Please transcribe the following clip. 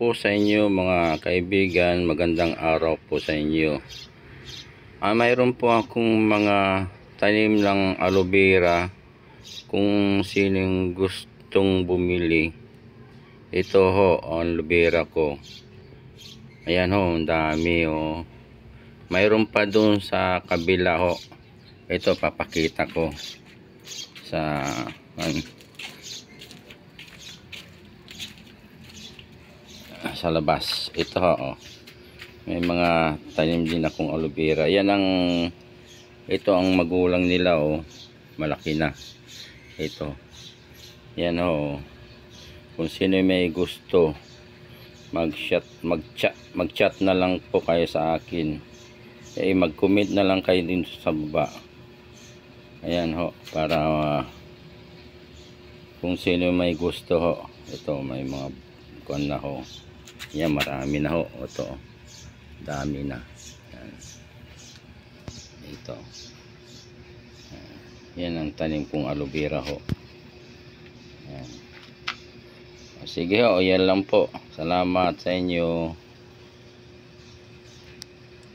po sa inyo mga kaibigan, magandang araw po sa inyo. Mayroon po akong mga tanim ng aloe vera. Kung sinong gustong bumili, ito ho ang aloe vera ko. Ayan ho, ang dami ho. Mayroon pa doon sa kabila ho. Ito papakita ko sa labas. Ito ho, may mga tanim din akong aloe vera. Ito ang magulang nila malaki na. Ito. Yan ho. Kung sino may gusto, mag-chat na lang po kayo sa akin. Mag-comment na lang kayo din sa baba. Ayan ho, para kung sino may gusto ho. Ito, may mga kuan na ho. Yan, marami na ho. Ito, dami na. Yan. Ito. Yan ang tanim kong aloe vera ho. Yan. Sige ho, yan lang po. Salamat sa inyo.